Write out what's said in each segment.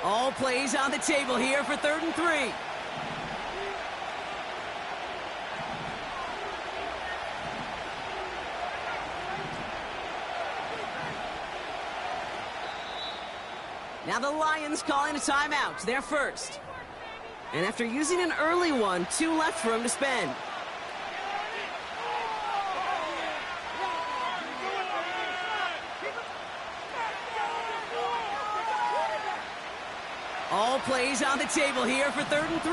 All plays on the table here for 3rd and 3. Now the Lions calling a timeout. They're first. And after using an early one, 2 left for him to spend. All plays on the table here for 3rd and 3.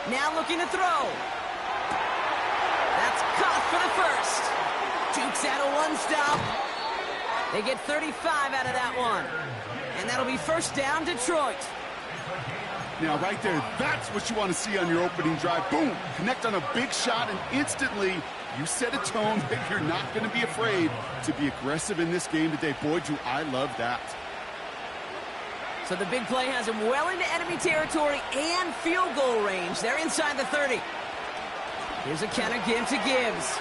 Now looking to throw. That's caught for the first. Dukes out of 1 stop. They get 35 out of that one. And that'll be first down, Detroit. Now, right there, that's what you want to see on your opening drive. Boom! Connect on a big shot, and instantly you set a tone that you're not going to be afraid to be aggressive in this game today. Boy, do I love that. So the big play has him well into enemy territory and field goal range. They're inside the 30. Here's a counter give to Gibbs.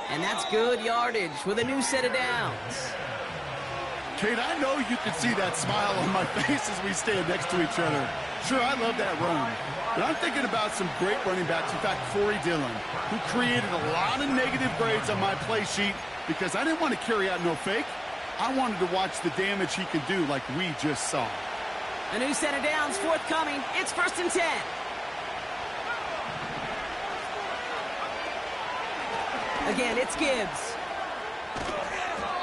And that's good yardage with a new set of downs. Kate, I know you can see that smile on my face as we stand next to each other. Sure, I love that run. But I'm thinking about some great running backs. In fact, Corey Dillon, who created a lot of negative grades on my play sheet because I didn't want to carry out no fake. I wanted to watch the damage he could do like we just saw. A new set of downs forthcoming. It's 1st and 10. Again, it's Gibbs.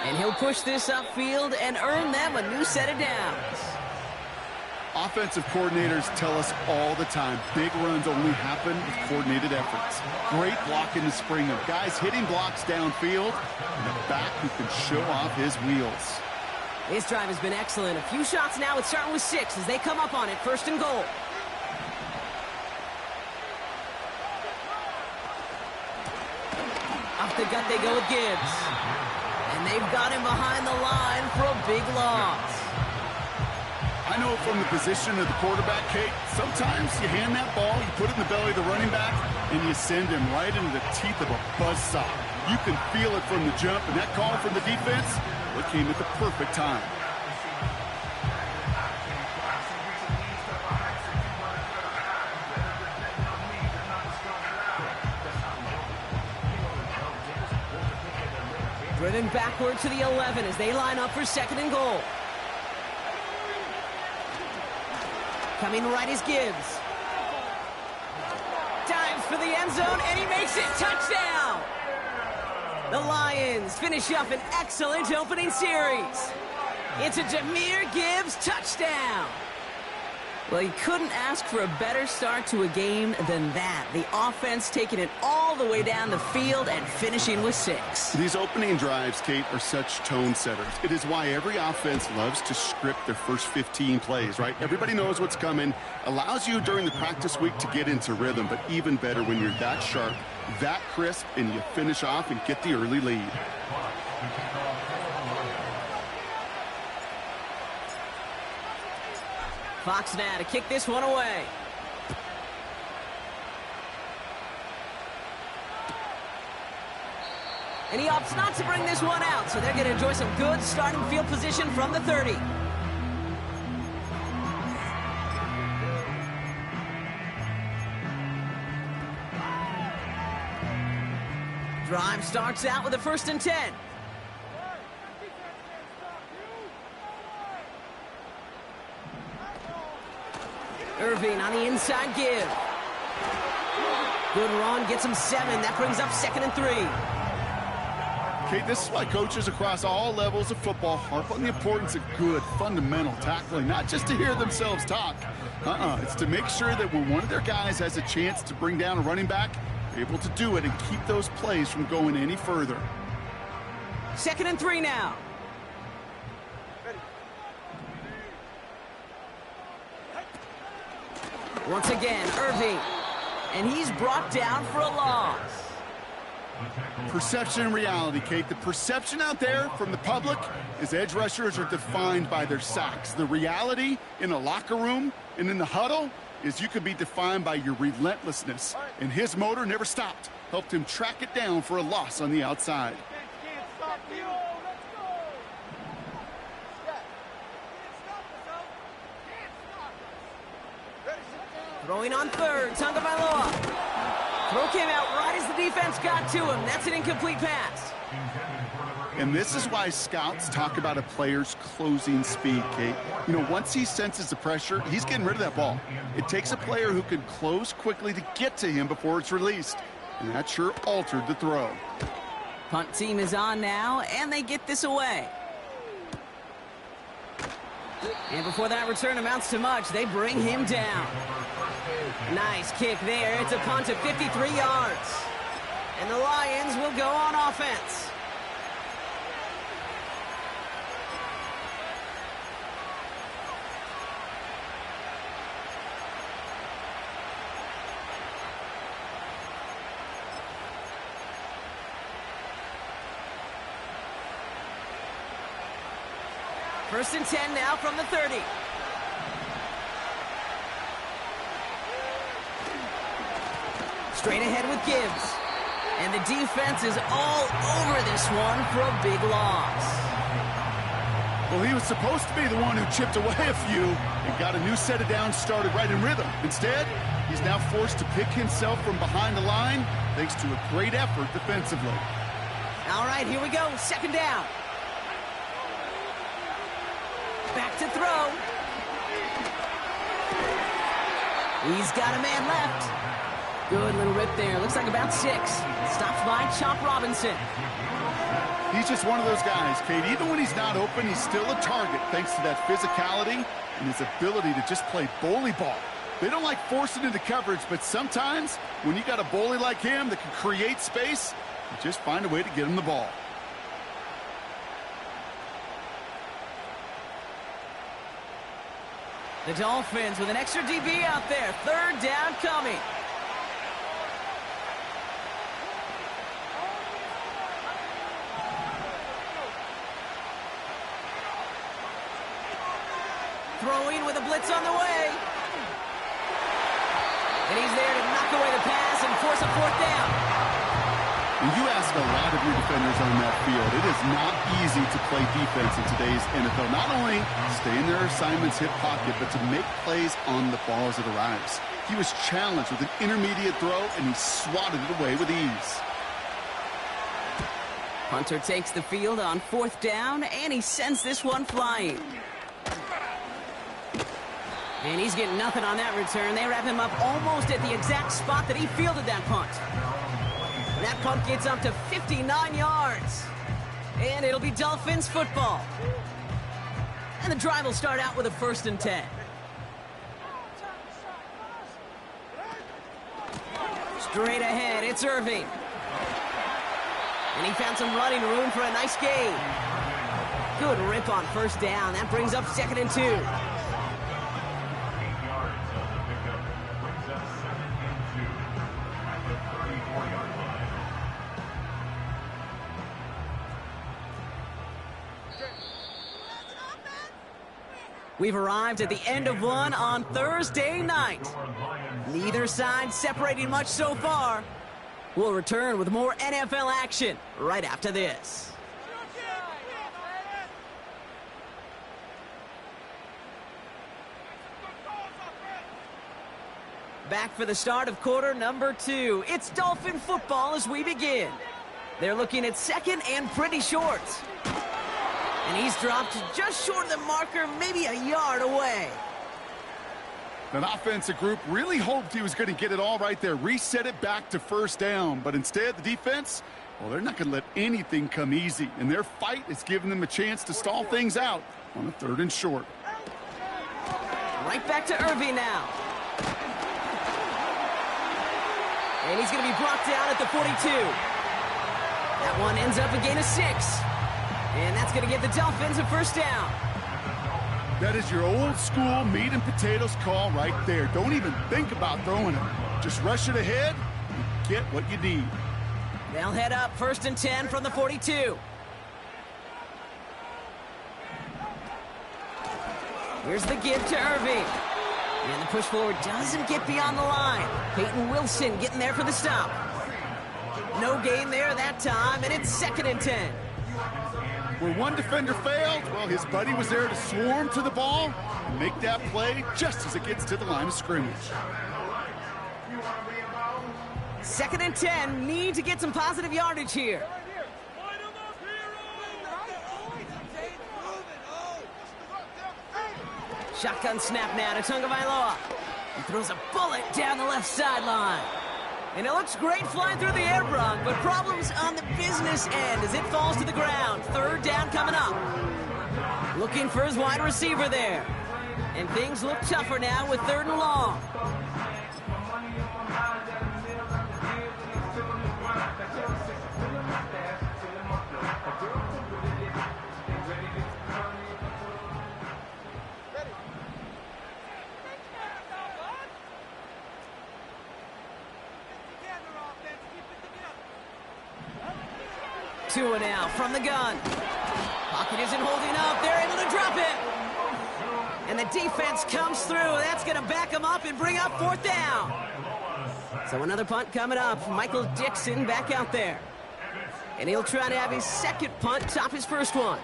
And he'll push this upfield and earn them a new set of downs. Offensive coordinators tell us all the time, big runs only happen with coordinated efforts. Great block in the spring of guys hitting blocks downfield and a back who can show off his wheels. This drive has been excellent. A few shots now. It's starting with 6 as they come up on it. 1st and goal. Off the gut they go with Gibbs. And they've got him behind the line for a big loss. I know from the position of the quarterback, Kate, sometimes you hand that ball, you put it in the belly of the running back, and you send him right into the teeth of a buzzsaw. You can feel it from the jump, and that call from the defense, it came at the perfect time. Driven backward to the 11 as they line up for 2nd and goal. Coming right is Gibbs. Dives for the end zone, and he makes it. Touchdown! The Lions finish up an excellent opening series. It's a Jahmyr Gibbs touchdown. Well, you couldn't ask for a better start to a game than that. The offense taking it all the way down the field and finishing with 6. These opening drives, Kate, are such tone setters. It is why every offense loves to script their first 15 plays, right? Everybody knows what's coming. Allows you during the practice week to get into rhythm, but even better when you're that sharp, that crisp, and you finish off and get the early lead. Fox now to kick this one away. And he opts not to bring this one out, so they're going to enjoy some good starting field position from the 30. Drive starts out with a 1st and 10. Irving on the inside give. Good run, gets him 7. That brings up 2nd and 3. Okay, this is why coaches across all levels of football harp on the importance of good, fundamental tackling, not just to hear themselves talk. It's to make sure that when one of their guys has a chance to bring down a running back, they're able to do it and keep those plays from going any further. 2nd and 3 now. Once again, Irving. And he's brought down for a loss. Perception and reality, Kate. The perception out there from the public is edge rushers are defined by their sacks. The reality in a locker room and in the huddle is you could be defined by your relentlessness. And his motor never stopped. helped him track it down for a loss on the outside. Throwing on third, Tagovailoa. Throw came out right as the defense got to him. That's an incomplete pass. And this is why scouts talk about a player's closing speed, Kate. You know, once he senses the pressure, he's getting rid of that ball. It takes a player who can close quickly to get to him before it's released. And that sure altered the throw. Punt team is on now, and they get this away. And before that return amounts to much, they bring him down. Nice kick there. It's a punt of 53 yards. And the Lions will go on offense. First and 10 now from the 30. Straight ahead with Gibbs. And the defense is all over this one for a big loss. Well, he was supposed to be the one who chipped away a few and got a new set of downs started right in rhythm. Instead, he's now forced to pick himself from behind the line thanks to a great effort defensively. All right, here we go. Second down. Back to throw. He's got a man left. Good little rip there. Looks like about 6. Stops by Chop Robinson. He's just one of those guys, Kate. Even when he's not open, he's still a target thanks to that physicality and his ability to just play bully ball. They don't like forcing into coverage, but sometimes when you got a bully like him that can create space, you just find a way to get him the ball. The Dolphins with an extra DB out there. Third down coming. Throwing with a blitz on the way. And he's there to knock away the pass and force a fourth down. And you ask a lot of your defenders on that field. It is not easy to play defense in today's NFL. Not only stay in their assignment's hip pocket, but to make plays on the ball as it arrives. He was challenged with an intermediate throw, and he swatted it away with ease. Hunter takes the field on fourth down, and he sends this one flying. And he's getting nothing on that return. They wrap him up almost at the exact spot that he fielded that punt. That punt gets up to 59 yards. And it'll be Dolphins football. And the drive will start out with a 1st and 10. Straight ahead, it's Irving. And he found some running room for a nice gain. Good rip on first down. That brings up 2nd and 2. We've arrived at the end of one on Thursday night. Neither side separating much so far. We'll return with more NFL action right after this. Back for the start of quarter number 2. It's Dolphin football as we begin. They're looking at 2nd and pretty short. And he's dropped just short of the marker, maybe a yard away. That offensive group really hoped he was going to get it all right there, reset it back to first down. But instead, the defense, well, they're not going to let anything come easy. And their fight is giving them a chance to stall things out on a 3rd and short. Right back to Irving now. And he's going to be brought down at the 42. That one ends up a gain of 6. And that's going to get the Dolphins a 1st down. That is your old school meat and potatoes call right there. Don't even think about throwing it. Just rush it ahead and get what you need. They'll head up 1st and 10 from the 42. Here's the give to Irving. And the push forward doesn't get beyond the line. Peyton Wilson getting there for the stop. no gain there that time, and it's 2nd and 10. Where one defender failed, well, his buddy was there to swarm to the ball and make that play just as it gets to the line of scrimmage. 2nd and 10, need to get some positive yardage here. Shotgun snap now to Tagovailoa. He throws a bullet down the left sideline. And it looks great flying through the air, Brock, but problems on the business end as it falls to the ground. 3rd down coming up. Looking for his wide receiver there. And things look tougher now with 3rd and long. Two and out from the gun. Pocket isn't holding up. They're able to drop it. And the defense comes through. That's going to back them up and bring up 4th down. So another punt coming up. Michael Dixon back out there. And he'll try to have his 2nd punt top his 1st one.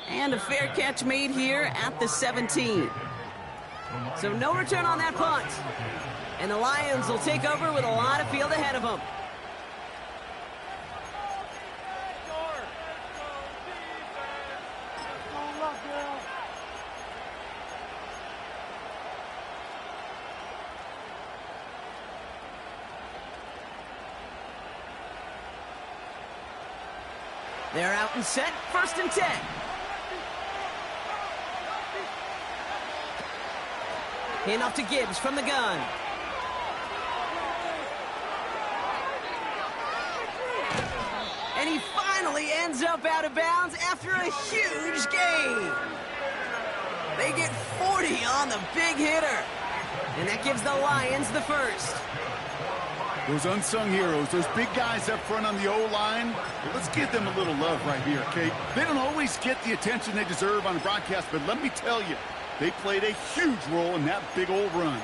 And a fair catch made here at the 17. So no return on that punt. And the Lions will take over with a lot of field ahead of them. They're out and set, 1st and 10. Handoff to Gibbs from the gun. And he finally ends up out of bounds after a huge gain. They get 40 on the big hitter. And that gives the Lions the 1st. Those unsung heroes, those big guys up front on the O-line, well, let's give them a little love right here, Kate. They don't always get the attention they deserve on the broadcast, but let me tell you, they played a huge role in that big old run.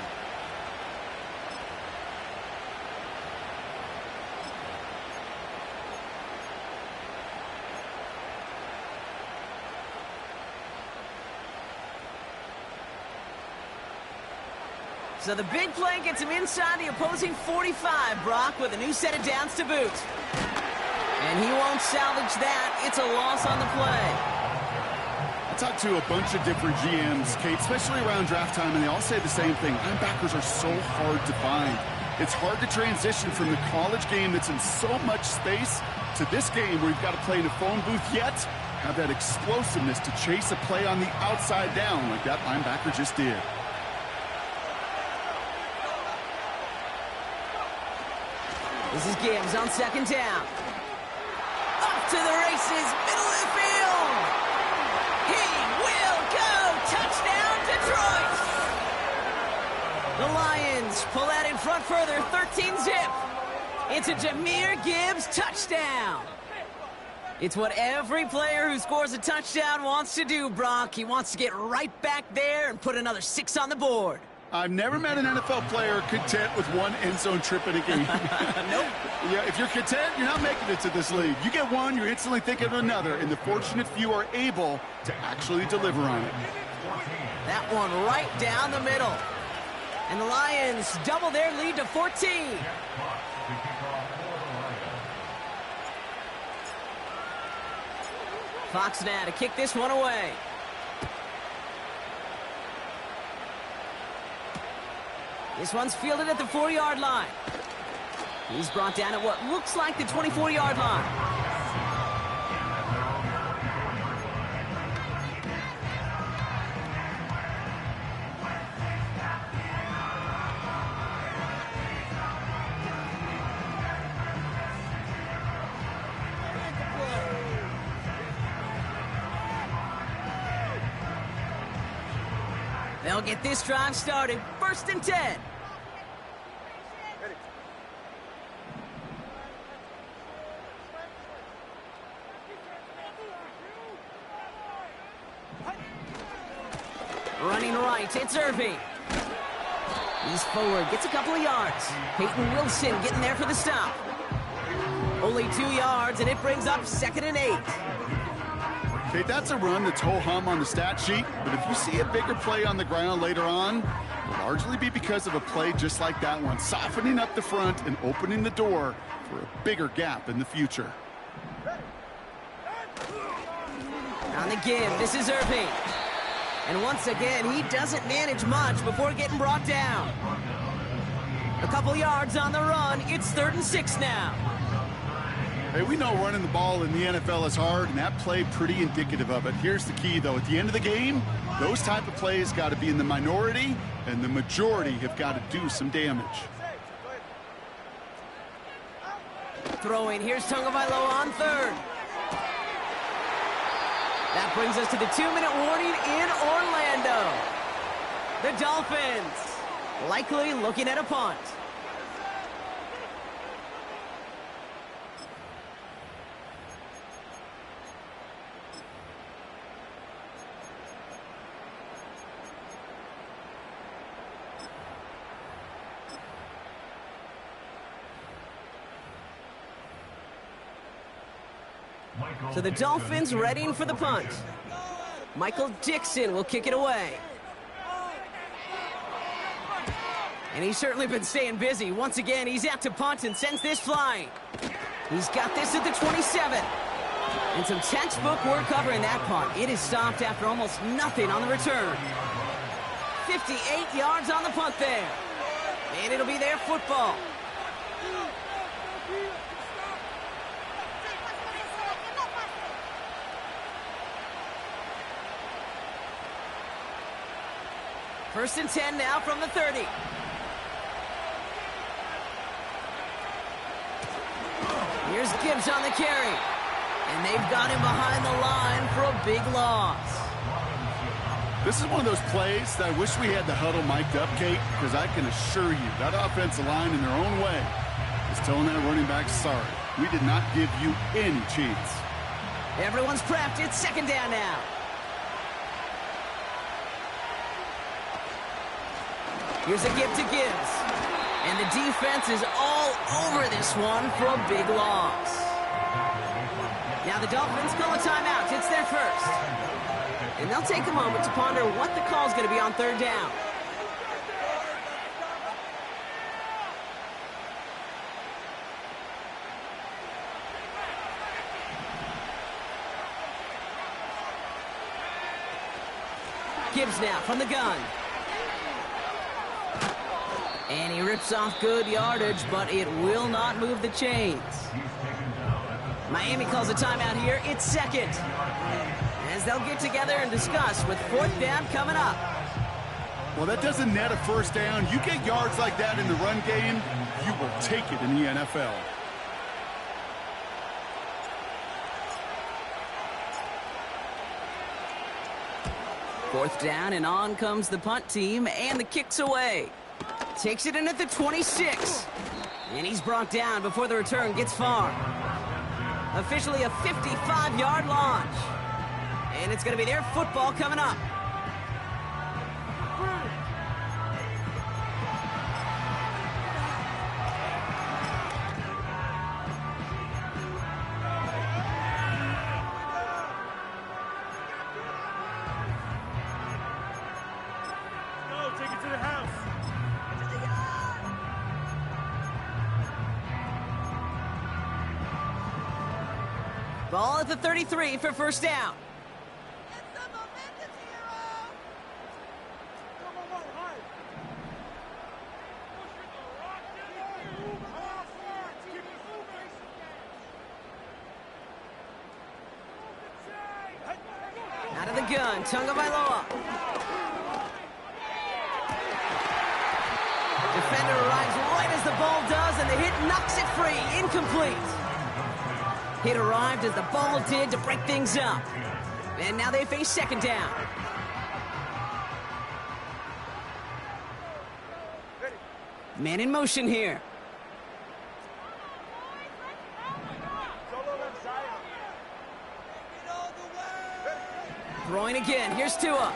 So the big play gets him inside the opposing 45, Brock, with a new set of downs to boot. And he won't salvage that. It's a loss on the play. I talked to a bunch of different GMs, Kate, especially around draft time, and they all say the same thing. Linebackers are so hard to find. It's hard to transition from the college game that's in so much space to this game where you've got to play in a phone booth, yet have that explosiveness to chase a play on the outside down like that linebacker just did. This is Gibbs on 2nd down. Off to the races, middle of the field. He will go. Touchdown, Detroit. The Lions pull that in front further, 13-zip. It's a Jahmyr Gibbs touchdown. It's what every player who scores a touchdown wants to do, Brock. He wants to get right back there and put another 6 on the board. I've never met an NFL player content with one end zone trip in a game. Nope. Yeah, if you're content, you're not making it to this league. You get one, you're instantly thinking of another, and the fortunate few are able to actually deliver on it. That one right down the middle. And the Lions double their lead to 14. Fox now to kick this one away. This one's fielded at the 4-yard line. He's brought down at what looks like the 24-yard line. They'll get this drive started. 1st and 10. Running right, it's Irving. He's forward, gets a couple of yards. Peyton Wilson getting there for the stop. Only 2 yards, and it brings up 2nd and 8. Okay, that's a run that's ho-hum on the stat sheet, but if you see a bigger play on the ground later on, it'll largely be because of a play just like that one, softening up the front and opening the door for a bigger gap in the future. On the give, this is Irving. And once again, he doesn't manage much before getting brought down. A couple yards on the run. It's 3rd and 6 now. Hey, we know running the ball in the NFL is hard, and that play pretty indicative of it. Here's the key, though. At the end of the game, those type of plays got to be in the minority, and the majority have got to do some damage. Throwing. Here's Tagovailoa on 3rd. That brings us to the 2-minute warning in Orlando. The Dolphins likely looking at a punt. So the Dolphins readying for the punt. Michael Dixon will kick it away. And he's certainly been staying busy. Once again, he's out to punt and sends this flying. He's got this at the 27. And some textbook work covering that punt. It is stopped after almost nothing on the return. 58 yards on the punt there. And it'll be their football. First and 10 now from the 30. Here's Gibbs on the carry. And they've got him behind the line for a big loss. This is one of those plays that I wish we had the huddle mic'd up, Kate, because I can assure you that offensive line in their own way is telling that running back, sorry, we did not give you any chance. Everyone's prepped. It's 2nd down now. Here's a give to Gibbs. And the defense is all over this one for a big loss. Now the Dolphins call a timeout. It's their first. And they'll take a moment to ponder what the call is going to be on 3rd down. Gibbs now from the gun. And he rips off good yardage, but it will not move the chains. Miami calls a timeout here. It's 2nd. As they'll get together and discuss with 4th down coming up. Well, that doesn't net a first down. You get yards like that in the run game, you will take it in the NFL. Fourth down, and on comes the punt team, and the kick's away. Takes it in at the 26. And he's brought down before the return gets far. Officially a 55-yard launch. And it's going to be their football coming up. Ball at the 33 for first down. Out of the gun, Tagovailoa. Defender arrives right as the ball does, and the hit knocks it free. Incomplete. Hit arrived as the ball did to break things up. And now they face 2nd down. Man in motion here. Throwing again. Here's Tua.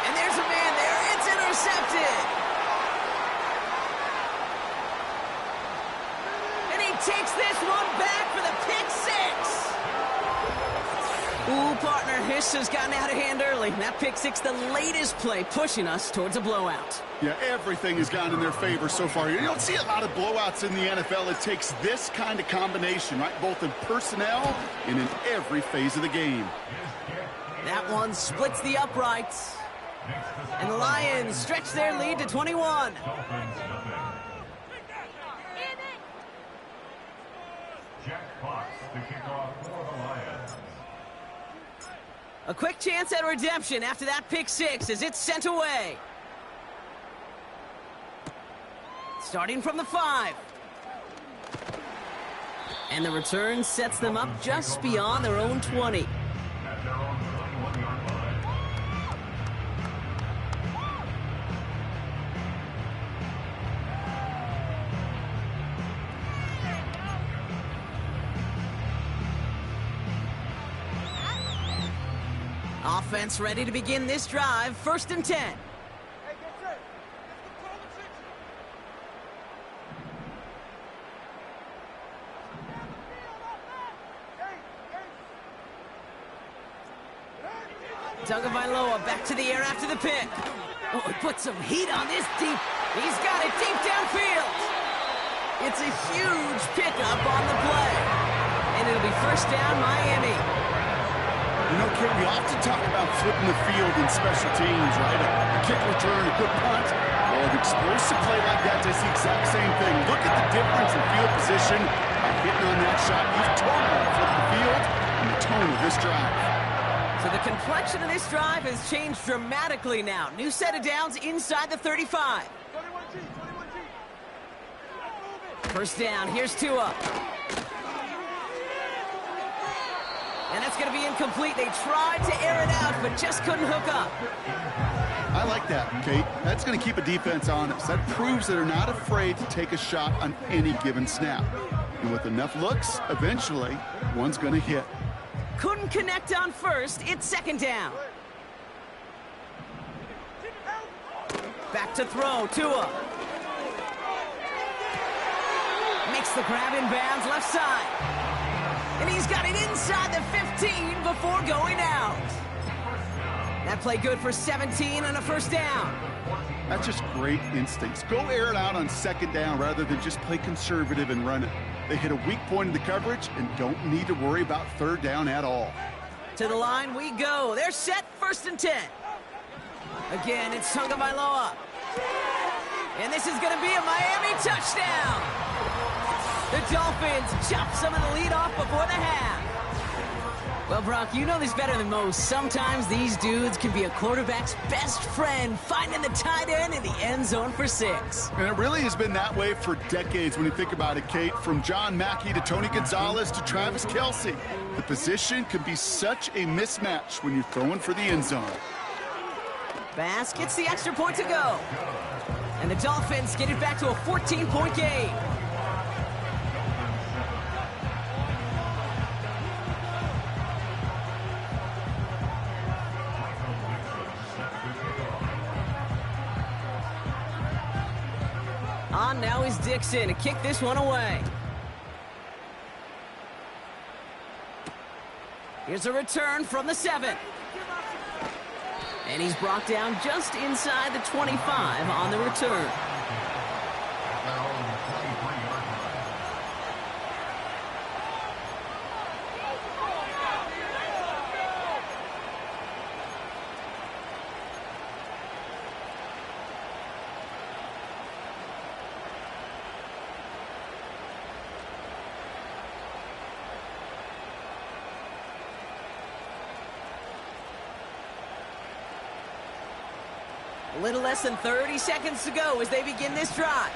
And there's a man there. It's intercepted. And he takes this one back for the pick six. Ooh, partner, this has gotten out of hand early. That pick six, the latest play, pushing us towards a blowout. Yeah, everything has gone in their favor so far. You don't see a lot of blowouts in the NFL. It takes this kind of combination, right? Both in personnel and in every phase of the game. That one splits the uprights. And the Lions stretch their lead to 21. A quick chance at redemption after that pick six as it's sent away. Starting from the 5. And the return sets them up just beyond their own 20. Offense ready to begin this drive. 1st and 10. Tagovailoa back to the air after the pick. Oh, he put some heat on this deep. He's got it deep downfield. It's a huge pickup on the play. And it'll be 1st down, Miami. You know, Kate, we often talk about flipping the field in special teams, right? A kick return, a good punt. Well, an explosive play like that does the exact same thing. Look at the difference in field position by hitting on that shot. You've totally flipped the field and the tone of this drive. So the complexion of this drive has changed dramatically now. New set of downs inside the 35. 1st down, here's Tua. And that's going to be incomplete. They tried to air it out, but just couldn't hook up. I like that, Kate. That's going to keep a defense honest. That proves that they're not afraid to take a shot on any given snap. And with enough looks, eventually, one's going to hit. Couldn't connect on 1st. It's 2nd down. Back to throw. Tua. Makes the grab in bounds left side. And he's got it inside the 15 before going out. That play good for 17 and a 1st down. That's just great instincts. Go air it out on 2nd down rather than just play conservative and run it. They hit a weak point in the coverage and don't need to worry about 3rd down at all. To the line we go. They're set. 1st and 10. Again, it's Tagovailoa. And this is going to be a Miami touchdown. The Dolphins chop some of the lead off before the half. Well, Brock, you know this better than most. Sometimes these dudes can be a quarterback's best friend, finding the tight end in the end zone for 6. And it really has been that way for decades when you think about it, Kate. From John Mackey to Tony Gonzalez to Travis Kelce. The position can be such a mismatch when you're throwing for the end zone. Bass gets the extra point to go. And the Dolphins get it back to a 14-point game. On now is Dixon to kick this one away. Here's a return from the 7. And he's brought down just inside the 25 on the return. A little less than 30 seconds to go as they begin this drive.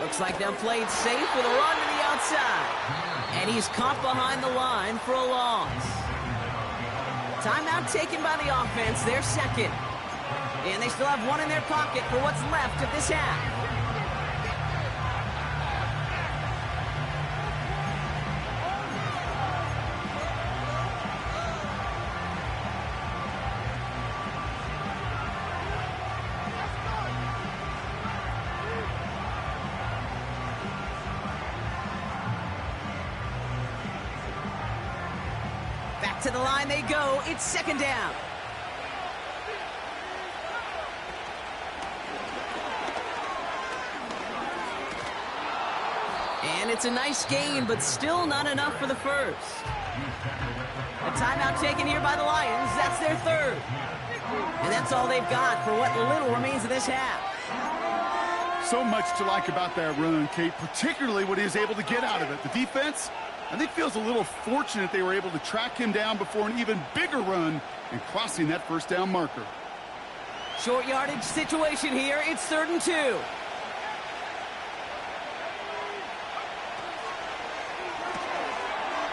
Looks like they'll play it safe with a run to the outside. And he's caught behind the line for a loss. Timeout taken by the offense, their 2nd. And they still have one in their pocket for what's left of this half. To the line they go. It's second down. And it's a nice gain, but still not enough for the first. A timeout taken here by the Lions. That's their third. And that's all they've got for what little remains of this half. So much to like about that run, Kate, particularly what he was able to get out of it. The defense, I think, feels a little fortunate they were able to track him down before an even bigger run and crossing that first down marker. Short yardage situation here. It's 3rd and 2.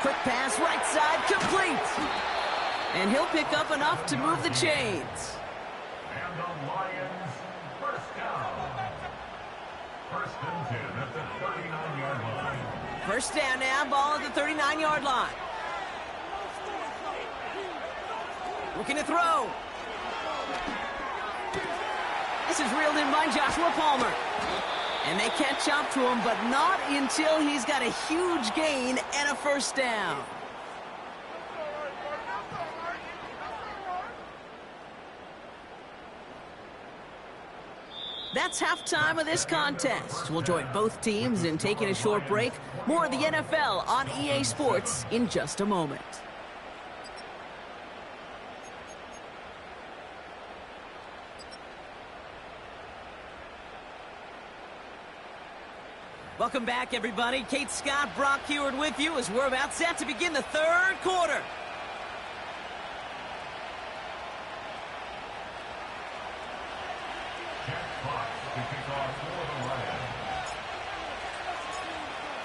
Quick pass, right side, complete. And he'll pick up enough to move the chains. And the Lions, first down. 1st and 10 at the 39-yard line. First down now, ball at the 39-yard line. Looking to throw. This is reeled in by Joshua Palmer. And they catch up to him, but not until he's got a huge gain and a first down. That's halftime of this contest. We'll join both teams in taking a short break. More of the NFL on EA Sports in just a moment. Welcome back, everybody. Kate Scott, Brock Heward with you as we're about set to begin the third quarter.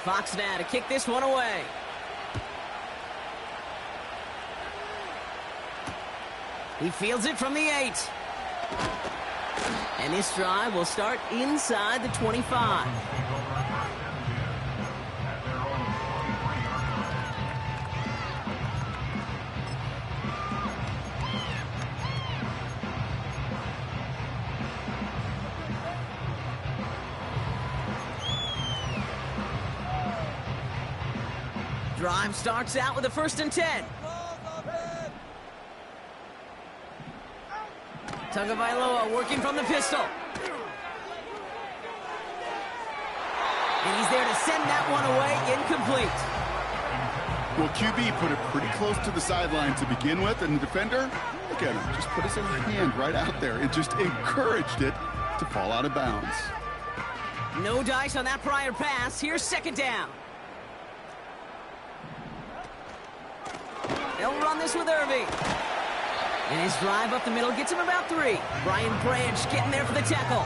Fox now to kick this one away. He fields it from the 8. And this drive will start inside the 25. Drive starts out with a 1st and 10. Tagovailoa working from the pistol. And he's there to send that one away, incomplete. Well, QB put it pretty close to the sideline to begin with, and the defender, look at him, just put his hand right out there and just encouraged it to fall out of bounds. No dice on that prior pass. Here's second down. They'll run this with Irving. And his drive up the middle gets him about 3. Brian Branch getting there for the tackle.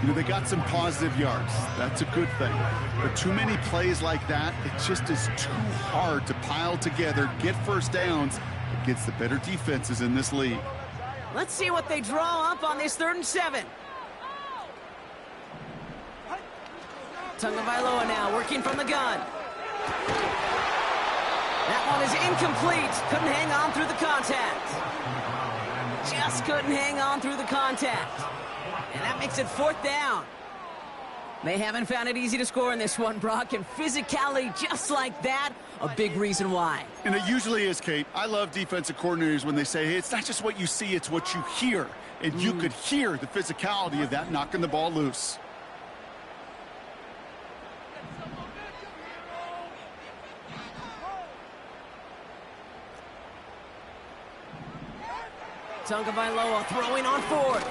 You know, they got some positive yards. That's a good thing. But too many plays like that, it just is too hard to pile together, get first downs against the better defenses in this league. Let's see what they draw up on this 3rd and 7. Tagovailoa now working from the gun. That one is incomplete. Couldn't hang on through the contact. Just couldn't hang on through the contact. And that makes it 4th down. They haven't found it easy to score in this one, Brock. And physicality just like that, a big reason why. And it usually is, Kate. I love defensive coordinators when they say, hey, it's not just what you see, it's what you hear. And you could hear the physicality of that knocking the ball loose. Tagovailoa throwing on 4th.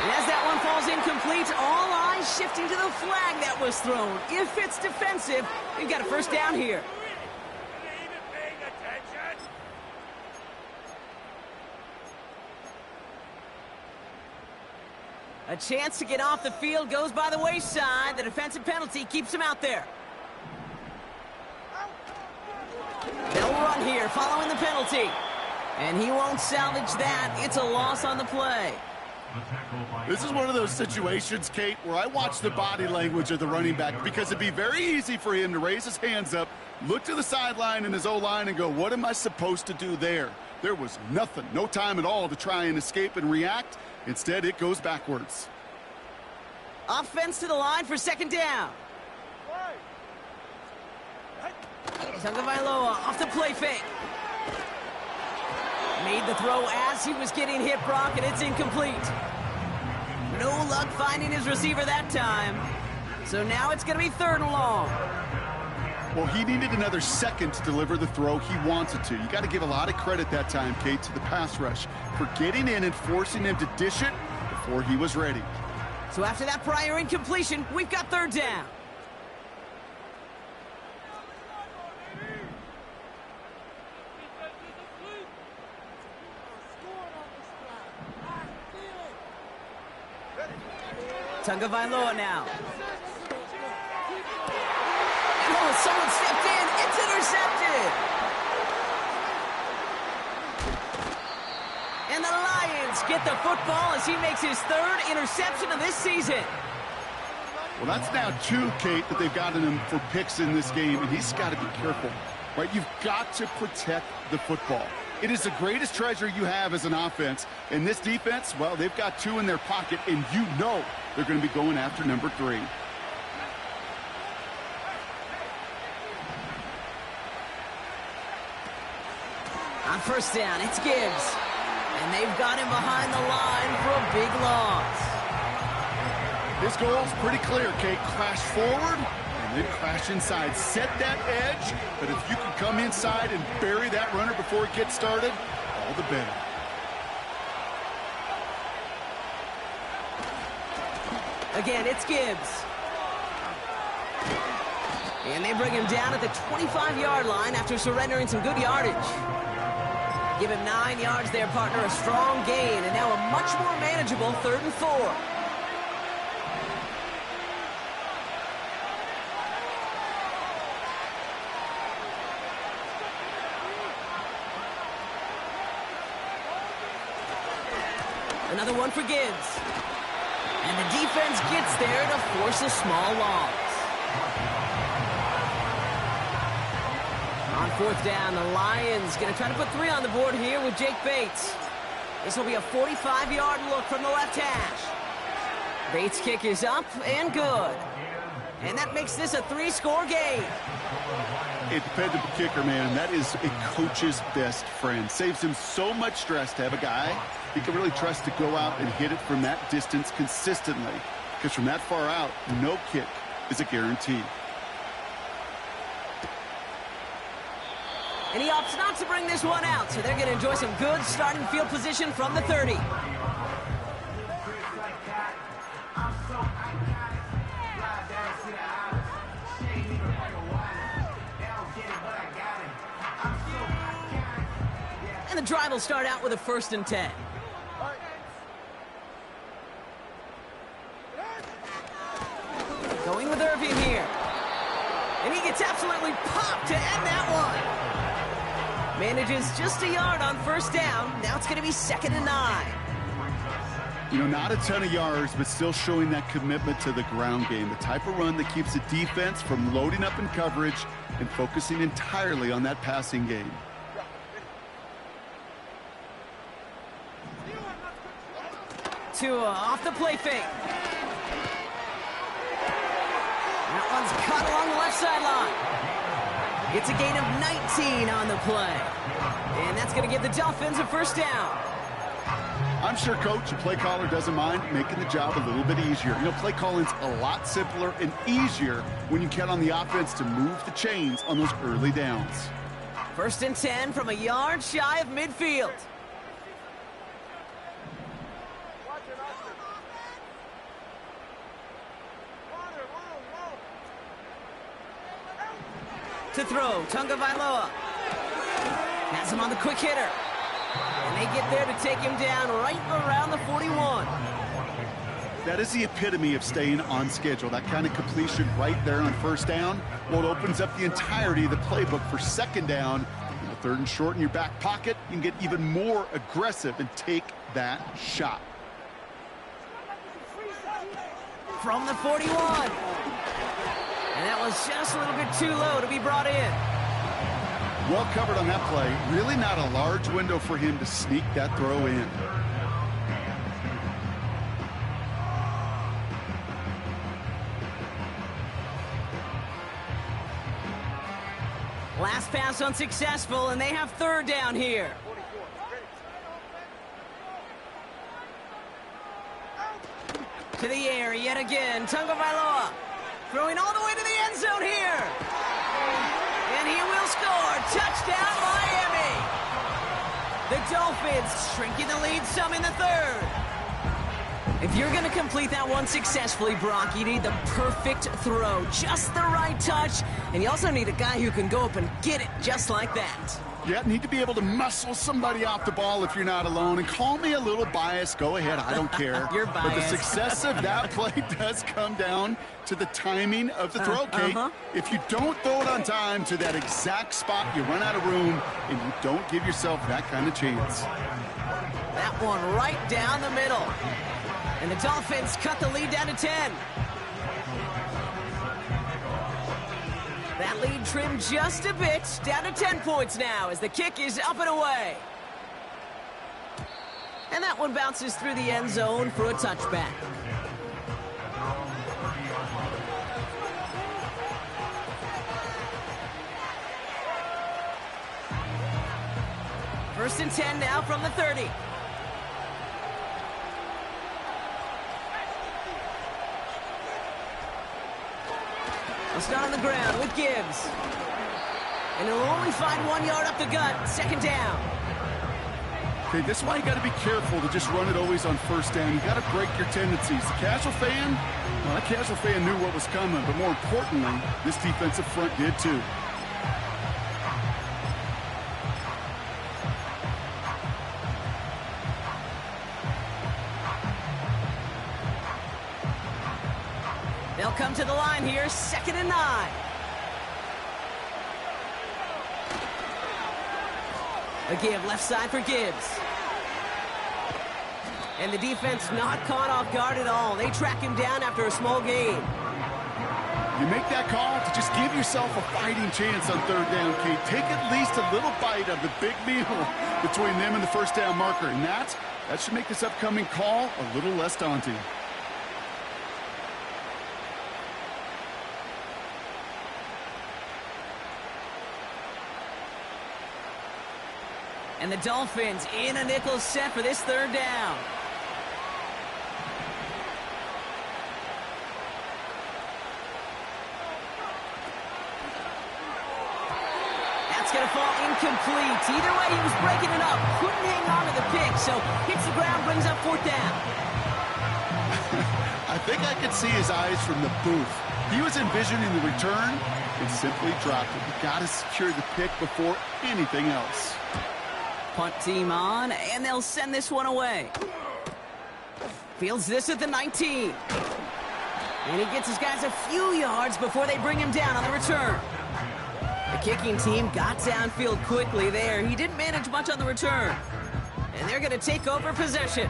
And as that one falls incomplete, all eyes shifting to the flag that was thrown. If it's defensive, we've got a first down here. A chance to get off the field goes by the wayside. The defensive penalty keeps him out there. They'll run here following the penalty. And he won't salvage that. It's a loss on the play. This is one of those situations, Kate, where I watch the body language of the running back because it'd be very easy for him to raise his hands up, look to the sideline in his O-line and go, what am I supposed to do there? There was nothing, no time at all to try and escape and react. Instead, it goes backwards. Offense to the line for second down. Tagovailoa off the play fake. Made the throw as he was getting hit, Brock, and it's incomplete. No luck finding his receiver that time. So now it's going to be 3rd and long. Well, he needed another second to deliver the throw he wanted to. You got to give a lot of credit that time, Kate, to the pass rush for getting in and forcing him to dish it before he was ready. So after that prior incompletion, we've got 3rd down. Tagovailoa now. Oh, someone stepped in. It's intercepted. And the Lions get the football as he makes his 3rd interception of this season. Well, that's now 2, Kate, that they've gotten him for picks in this game, and he's got to be careful, right? You've got to protect the football. It is the greatest treasure you have as an offense. And this defense, well, they've got 2 in their pocket, and you know they're going to be going after number 3. On 1st down, it's Gibbs. And they've got him behind the line for a big loss. His goal's pretty clear, Kate. Crash forward and then crash inside. Set that edge, but if you can come inside and bury that runner before it gets started, all the better. Again, it's Gibbs. And they bring him down at the 25-yard line after surrendering some good yardage. Give him 9 yards there, partner. A strong gain, and now a much more manageable 3rd and 4. Another one for Gibbs. And the defense gets there to force a small loss. On 4th down, the Lions going to try to put 3 on the board here with Jake Bates. This will be a 45-yard look from the left hash. Bates' kick is up and good. And that makes this a 3-score game. A dependable kicker, man, and that is a coach's best friend. Saves him so much stress to have a guy he can really trust to go out and hit it from that distance consistently. Because from that far out, no kick is a guarantee. And he opts not to bring this one out, so they're going to enjoy some good starting field position from the 30. And the drive will start out with a 1st and 10. Going with Irving here. And he gets absolutely popped to end that one. Manages just a yard on 1st down. Now it's going to be 2nd and 9. You know, not a ton of yards, but still showing that commitment to the ground game. The type of run that keeps the defense from loading up in coverage and focusing entirely on that passing game. Tua off the play fake. That one's caught along the left sideline. It's a gain of 19 on the play. And that's going to give the Dolphins a 1st down. I'm sure Coach, a play caller, doesn't mind making the job a little bit easier. You know, play calling's a lot simpler and easier when you count on the offense to move the chains on those early downs. 1st and 10 from a yard shy of midfield. To throw, Tagovailoa. Has him on the quick hitter. And they get there to take him down right around the 41. That is the epitome of staying on schedule. That kind of completion right there on 1st down. Well, it opens up the entirety of the playbook for 2nd down. 3rd and short in your back pocket. You can get even more aggressive and take that shot. From the 41. And that was just a little bit too low to be brought in. Well covered on that play. Really not a large window for him to sneak that throw in. Last pass unsuccessful, and they have third down here. To the air yet again, Tagovailoa. Throwing all the way to the end zone here. And he will score. Touchdown, Miami. The Dolphins shrinking the lead some in the third. If you're going to complete that one successfully, Brock, you need the perfect throw. Just the right touch. And you also need a guy who can go up and get it just like that. Yeah, need to be able to muscle somebody off the ball if you're not alone. And call me a little biased. Go ahead. I don't care. You're biased. But the success of that play does come down to the timing of the throw, Kate. If you don't throw it on time to that exact spot, you run out of room, and you don't give yourself that kind of chance. That one right down the middle. And the Dolphins cut the lead down to 10. That lead trimmed just a bit, down to 10 points now as the kick is up and away. And that one bounces through the end zone for a touchback. First and 10 now from the 30. They'll start on the ground with Gibbs. And he'll only find 1 yard up the gut. Second down. Okay, this is why you got to be careful to just run it always on first down. You got to break your tendencies. The casual fan, well, that casual fan knew what was coming, but more importantly, this defensive front did too. They'll come to the line here, 2nd and 9. A give left side for Gibbs. And the defense not caught off guard at all. They track him down after a small gain. You make that call to just give yourself a fighting chance on third down, Kate. Take at least a little bite of the big meal between them and the first down marker. And that should make this upcoming call a little less daunting. And the Dolphins in a nickel set for this third down. That's going to fall incomplete. Either way, he was breaking it up. Couldn't hang on to the pick, so hits the ground, brings up fourth down. I think I could see his eyes from the booth. He was envisioning the return and simply dropped it. You got to secure the pick before anything else. Punt team on, and they'll send this one away. Fields this at the 19. And he gets his guys a few yards before they bring him down on the return. The kicking team got downfield quickly there. He didn't manage much on the return. And they're going to take over possession.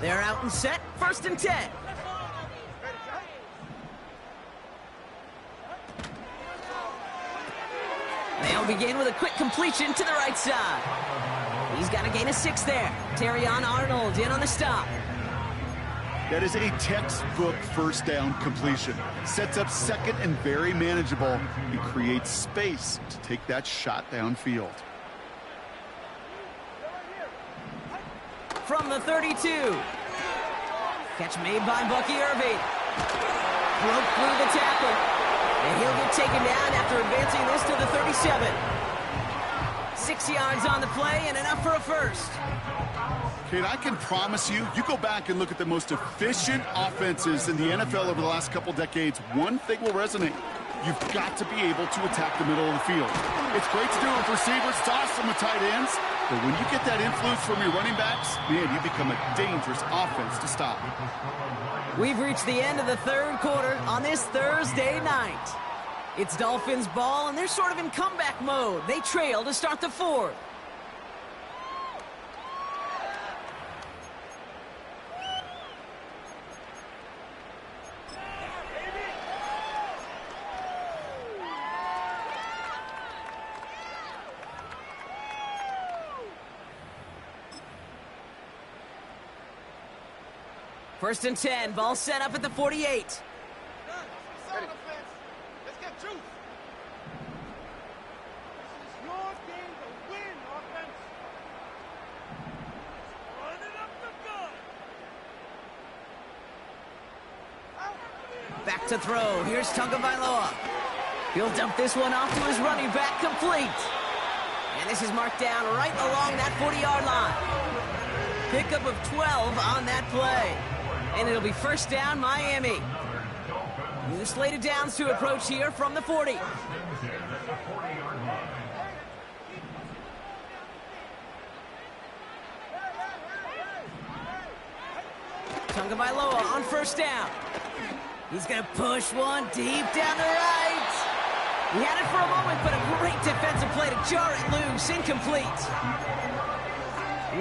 They're out and set, 1st and 10. They'll begin with a quick completion to the right side. He's got a gain of 6 there. Terrion Arnold in on the stop. That is a textbook first down completion. Sets up second and very manageable and creates space to take that shot downfield. From the 32. Catch made by Bucky Irving. Broke through the tackle. And he'll get taken down after advancing this to the 37. 6 yards on the play and enough for a first. Kate, I can promise you, you go back and look at the most efficient offenses in the NFL over the last couple decades, one thing will resonate. You've got to be able to attack the middle of the field. It's great to do it with receivers. It's awesome with tight ends. But when you get that influence from your running backs, man, you become a dangerous offense to stop. We've reached the end of the third quarter on this Thursday night. It's Dolphins ball, and they're sort of in comeback mode. They trail to start the fourth. First and 10, ball set up at the 48. Let's get juice. This is your game to win, offense. Run it up the gut. Back to throw. Here's Tagovailoa. He'll dump this one off to his running back, complete. And this is marked down right along that 40-yard line. Pickup of 12 on that play. And it'll be first down, Miami. New slated downs to approach here from the 40. Tagovailoa on first down. He's going to push one deep down the right. He had it for a moment, but a great defensive play to jar it loose. Incomplete.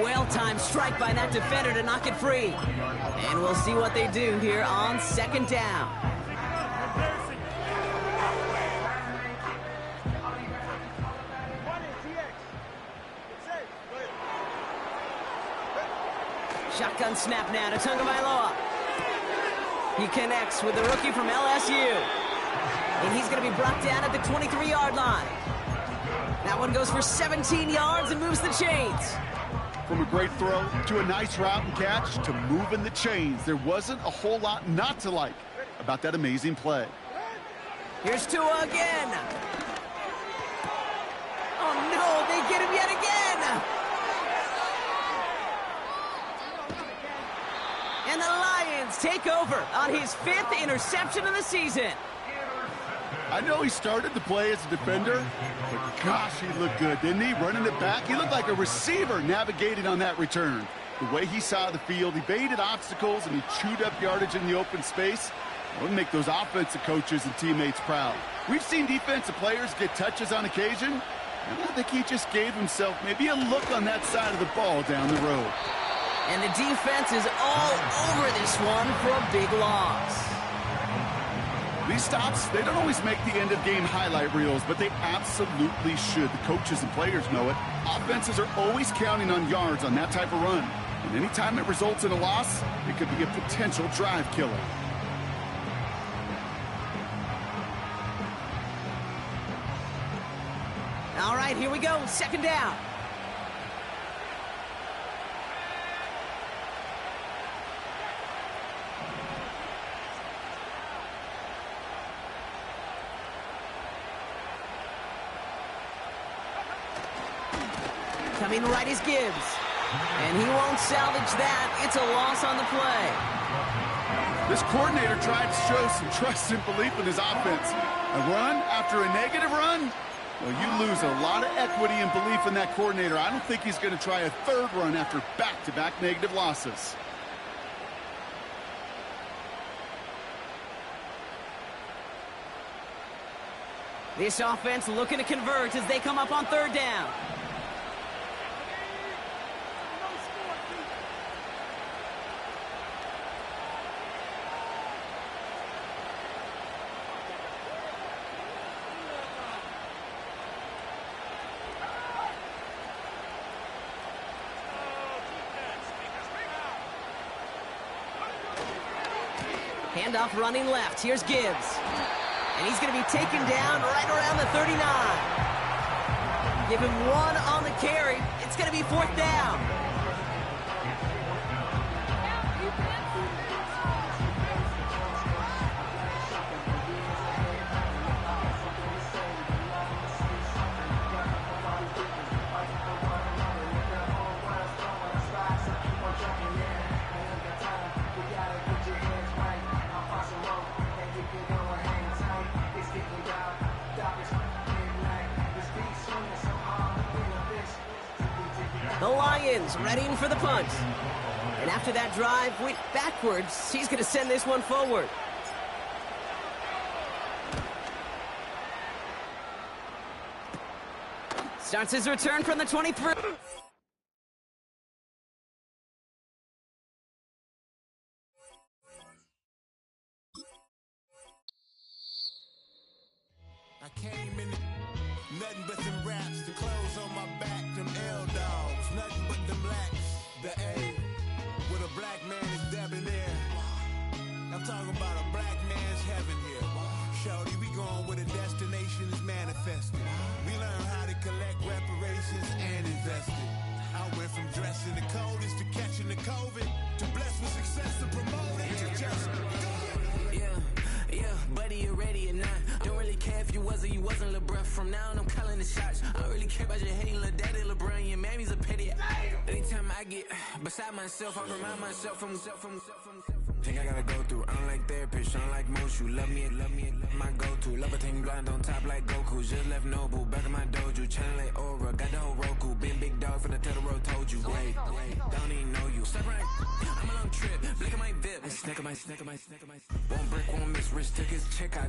Well-timed strike by that defender to knock it free. And we'll see what they do here on second down. Shotgun snap now to Tagovailoa. He connects with the rookie from LSU. And he's going to be brought down at the 23-yard line. That one goes for 17 yards and moves the chains. From a great throw to a nice route and catch to moving the chains, there wasn't a whole lot not to like about that amazing play. Here's Tua again. Oh no, they get him yet again. And the Lions take over on his 5th interception of the season. I know he started to play as a defender, but gosh, he looked good, didn't he? Running it back, he looked like a receiver navigating on that return. The way he saw the field, he baited obstacles and he chewed up yardage in the open space. It would make those offensive coaches and teammates proud. We've seen defensive players get touches on occasion, and I think he just gave himself maybe a look on that side of the ball down the road. And the defense is all over this one for a big loss. These stops, they don't always make the end-of-game highlight reels, but they absolutely should. The coaches and players know it. Offenses are always counting on yards on that type of run. And anytime it results in a loss, it could be a potential drive killer. All right, here we go. Second down. Coming right is Gibbs. And he won't salvage that. It's a loss on the play. This coordinator tried to show some trust and belief in his offense. A run after a negative run? Well, you lose a lot of equity and belief in that coordinator. I don't think he's going to try a third run after back-to-back negative losses. This offense looking to convert as they come up on third down. Handoff running left. Here's Gibbs. And he's going to be taken down right around the 39. Give him one on the carry. It's going to be fourth down. The Lions readying for the punt. And after that drive went backwards, he's going to send this one forward. Starts his return from the 23. I came in nothing but some raps, the clothes on my back, them L-dogs, nothing but them blacks, the A, with a black man is debonair. get beside myself, I remind myself from. Think I gotta go through. I don't like therapists, I don't like most. You love me, my go-to. Love a team blind on top like Goku. Just left Noble, back in my dojo. Channel like Aura, got the whole Roku. Been big dog from the Tether Road, told you. Wait, don't even know you. Step right, I'm a long trip. Blick at my VIP. Snack of my. One brick, one miss. Rich took his check. I